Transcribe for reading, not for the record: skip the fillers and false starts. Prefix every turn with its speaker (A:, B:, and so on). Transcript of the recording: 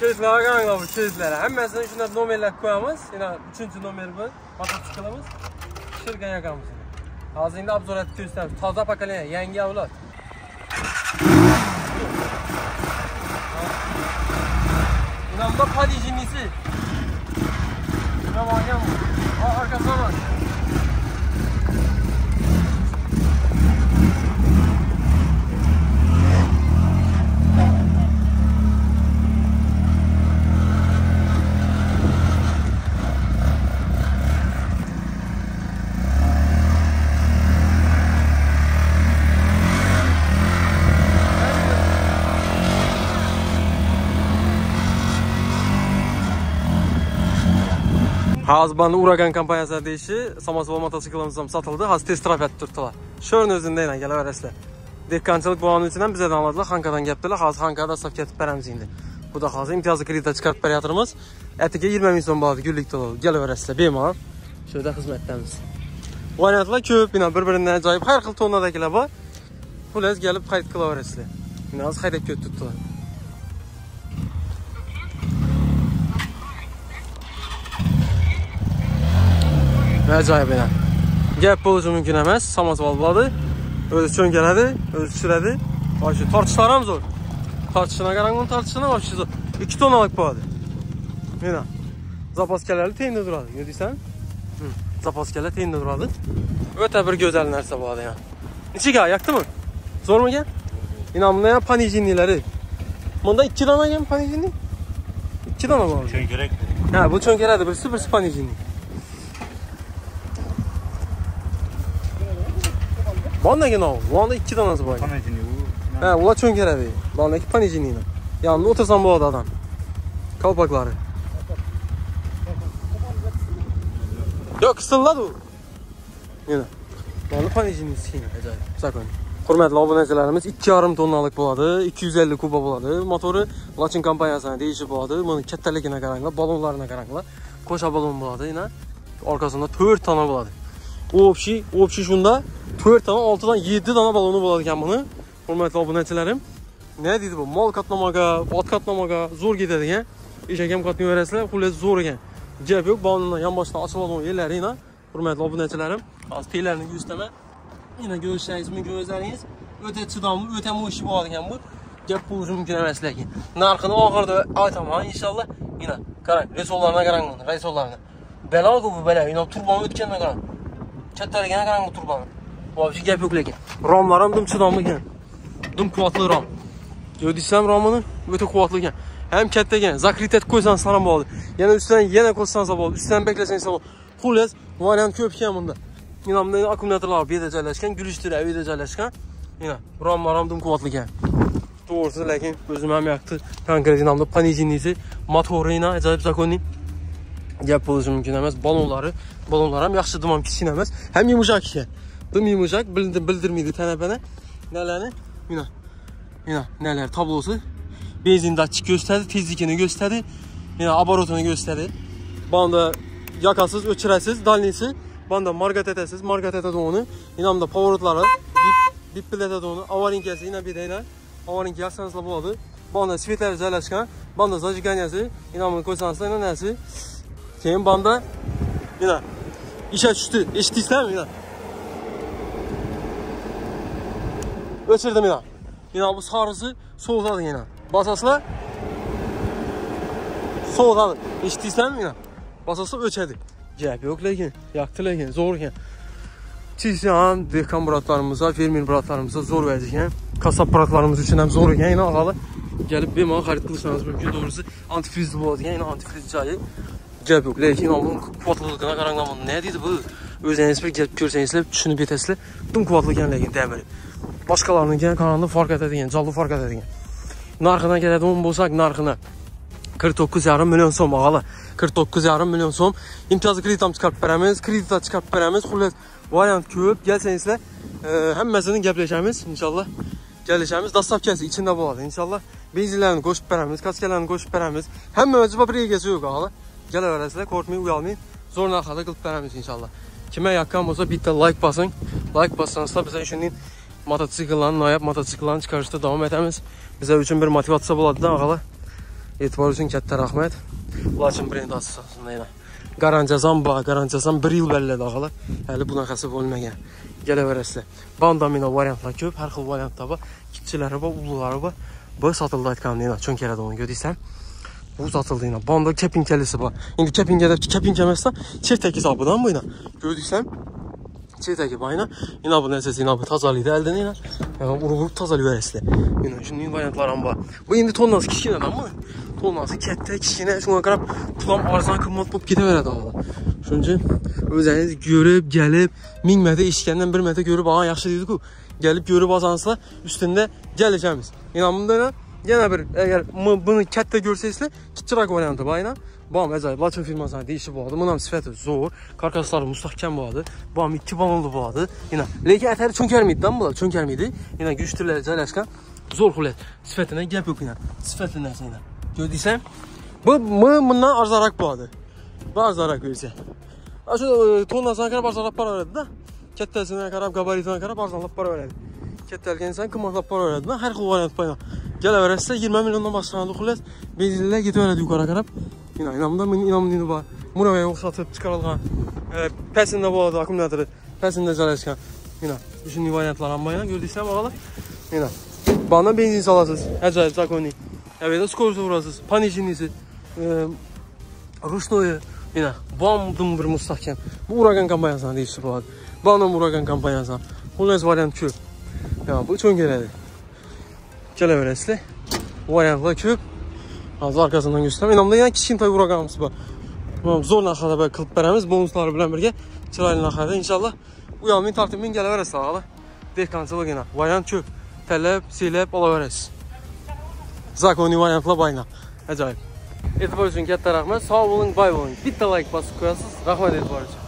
A: Keyiflere qaranglar bu keyiflere. Həmməsini şuna nomerlər qoyamız. Yine 3-cü nomer bu. Mototsiklimiz. Şirkan yakamız. Hazır indi obzor etib göstərmiş. Taza pokoleniya, yangi avlod. İnanma padijinisi. Şuna bakayım. Arkasına bak. Hazbanlı Uragan kompaniyası deyişi Samasval motosiklimimiz satıldı. Haz test drive etib durdular. Şörün özündə ilə gələ verəslər. Dehqançılıq bu anın içindən bizə danladılar. Xankadan gəpdilər. Haz Xankada saf getib bərəmiz indi. Bu da hazır imtiyazlı kreditə çıxarıb bərəyatırımız. Ətikə 20 min son bağlı güllük dolu. Gələ verəslər. Bemal. Şöyle xizmətlərimiz. Variantlar köp. Bina bir-birindən acayip. Hər xil tonnadakilər var. Bu ləz gəlib xarid qıla verəslər. Bina az xarid köp tutdular. Acayip elə. Gəp bulucu mümkün əməz. Samasval buladı. Özü çönkələdi. Özü sürədi. Başı tartışlaram zor. Tartışına qaranqın tartışına başı zor. 2 tonalıq buladı. Yine. Zapaskələrli teyində duradı. Görürsən? Zapaskələr teyində duradı. Ötə bir gözəl nərsə buladı ya. Neçə gəl? Yaktı mı? Zor mu gəl? İnanmına ya panijinliləri. Bunda 2 dana gəl panijinli? 2 dana buladı.
B: Çönkərək.
A: Hə, bu çönkələdir. Birisi panijinli. Bana ne o? Bu anda 2 tanesi var.
B: Panijini bu.
A: He, ula çönkərədi. Bana 2 panijini. Yanında otursan bu adam. Kalpakları. Yok, kısırladı o. Yine. Bana panijini sikiyim. Acayip. Sakın. Hürmetli abunəçilərimiz 2,5 tonnalık buladı. 250 kuba buladı. Motoru Laçın kompaniyasına değişib buladı. Bunun kəttəlikine qaranqla, balonlarına qaranqla. Koşa balon buladı yine. Arkasında 4 tane buladı. O pişi şunda 4 tane, 6 tane, 7 tane balonu buladıkən bunu. Hürmetli abunəçilərim. Ne dedi bu? Mal katlamağa, at katlamağa zor gedədik. İşəkəm katlayı verəsilər, xulləsi zor ekan. Gəp yox, balonla yan başda açılan o yerləri ilə. Hürmetli abunəçilərim. Az teylərini göstərmə. Yine görüşsəniz mümkün özləriniz. Ötə çıdamlı, ötə bu işi buladıkən bu. Gəp bulucu mümkün əməslər ki. Narxını axırda aytama inşallah. Yine qaran, resollarına qaran bunu, resollarına. Bəla bu bəla, yine turbanı ötkənlə qaran. Çətlərgənə qaran bu turbanı. Bu şey gəp yox lekin. Ramlarım dım çıdamlı gen. Dım kuvvetli ram. Gördüysəm ramını ötə kuvvetli gen. Hem kətdə gen. Zakritet koysan saram bağlı. Yəni üstdən yenə koysan bağlı. Üstdən bekləsən insan bağlı. Xulləz variant köpkən bunda. İnanmda akkumulyatorlar bir edəcəkləşkən, gülüşdür əvi edəcəkləşkən. Yine ramlarım dım kuvvetli gen. Doğrusu lakin gözüm hem yaktı. Konkret inanmda panijinlisi, motoru ilə acayip zakonni. Gəp bulucu mümkün əməz. Balonlarım yaxşı dumam kiçinəməz. Hem yumuşak iken. Dım yumuşak, bildirmiydi tənəbənə. Nələrini? Yine nələr tablosu. Benzin daççı göstərdi, tezlikini göstərdi. Yine abarotunu göstərdi. Banda yakasız, öçürəsiz, dalnisi. Banda margat etədə onu. İnamda powerotları, dip bilətədə onu. Avarinkəsi yine bir deylə. Avarinki yaxsanızla buladı. Banda svetlər zələşkən. Banda zaciqanyası. İnamın koysanızla yine nəsi. Keyin banda yine işe düştü. Eşitdiysən mi yine? Öçürdüm yine. Yine bu sarısı soğudadı yine. Basasla soğudadı. Eşitdiysən mi yine? Basasla öçədi. Gəp yox lakin, yaktı lakin, zor iken. Çizyan, dehqan buratlarımıza, fermer buratlarımıza zor vəziyyən. Kasap buratlarımız üçün həm zor iken yine ağalı. Gəlib bir mana xarid qılırsanız mümkün. Doğrusu antifrizli buladı yine antifriz çayı. Gəp yox lakin, onun kuvatlılığına qaranqlamanı nə deydi bu? Özəniz bir gəlib görsənizlə, düşünüb yetəsilə. Dım kuvatlı gen lakin dəmiri. Başqalarının gen kanalını fark edədiyin, callı fark edədiyin. Narxına gələdə onu bolsaq narxına 49,5 milyon som ağalı. 49,5 milyon som. İmtiyazlı kreditam çıxarıb bərəmiz, kredita çıxarıb bərəmiz. Xulləs variant köp. Gəlsənizlə həmməsini gəpləşəmiz inşallah. Gəlişəmiz dastavkəsi içində buladı inşallah. Benzinlərini qoşub bərəmiz, kaskələrini qoşub bərəmiz. Həmmə özü bir yergəsi yox ağalı. Gələ verəsilə, korkmayın, uyalmayın. Zor narxada qılıb bərəmiz inşallah. Kimə yaxqan olsa bir də like basın. Like bassanızsa bizə işinin motosiklerin, nayab motosiklerin çıxarışda davam edəmiz. Bizə üçün bir motivasiya buladı da ağalı. Etibar üçün katta rahmet. Laçın brend asosasında yana. Garancazam 1 yıl bellədi ağalar. Hələ buna xəsib olmayan. Gələ verəsilə. Bandamina variantlar köp, hər xil variantlar var. Kiçiləri var, uluları var. Bu satıldı aytqanı yana. Çünki elədə onu gördüksən. Bu satıldı yana. Banda kepinkelisi var. İndi kepinkeməsdən çift hesabıdan bu yana. Gördüksən. Çift hesabı yana. İna bu nəsəsi, ina bu tazalıydı əldən yana. Vurub tazalıyı verəsilə. Yəni şimdi variantlarım var. Bu indi tonnası kiçkinədən mı? Tonnası kətdə kiçkinə. Şuna qarab tutam arzan qımmat bulup gedə verədi ağalar. Çünki özəniz görüb, gəlib, 1000 metre işkəndən 1 metre görüb, aha yaxşı dedik ki, gəlib görüb azansıla üstündə gələcəmiz. İnanımda yana, yenə bir, əgər bunu kətdə görsəysizlə, kitçirak variantı var yana. Bam, əcaib, Laçın firmasına deyişi bu adı. Bunun sifəti zor, karkasları müstahkəm bu adı. Bam, 2 balonlu bu adı. Yine, leki ətəri çönkərmiydi lan bunlar, çönkərmiydi. Yine güçlüləri cələşkən, zor xulət. Sifətinə gəp yox yine, sifətin nəsə yine. Gördüksən, bundan arzarak bu adı. Bu arzarak görürsən. Şu tonnasına qarab arzalap para verədi da. Kətləsinə qarab, qabaritinə qarab arzalap para verədi. Kətlərkən insan qımatlap para verədi da. Hər xil variant payına. Gələ verəsə 20 milyondan başlandı xulət. Benzinlə getə verədi yuqara qarab. İnanımda var. Muravaya yox satıb çıxarılğan. Pəsində bu adı, akkumulatoru. Pəsində cələşkən. Düşündüyü variantlar ambayla gördüksən bağlar. Bana benzin salasınız. Əcaib, zakoni. Evet, skorsu vurasınız. Panijinisi. Ruşnoyu. Bam bir müstahkəm. Bu Uragan kampanyasına deyişi bu adı. Bana Uragan kampanyasına. Bunun variant köp. Bu çok gələdir. Gələ verəsilə. Variantlar köp. Azı arkasından göstərəm. İnanımda yəni kiçkin tabi Uraganımız var. Zor naxada böyle qılıb bərəmiz. Bonusları bilən birgə. Çıraylı naxada. İnşallah uyalmayın tartımın gələ verəsilə ağalar. Dehkancılıq yine. Variant köp. Tələb, seyləb, ala verəsiz. Zakoni variantla bayna. Əcaib. Etibar üçün kətdə rəxmət. Sağ olun, bay olun. Bir də like basıb qoyasınız. Rəxmət etibar üçün.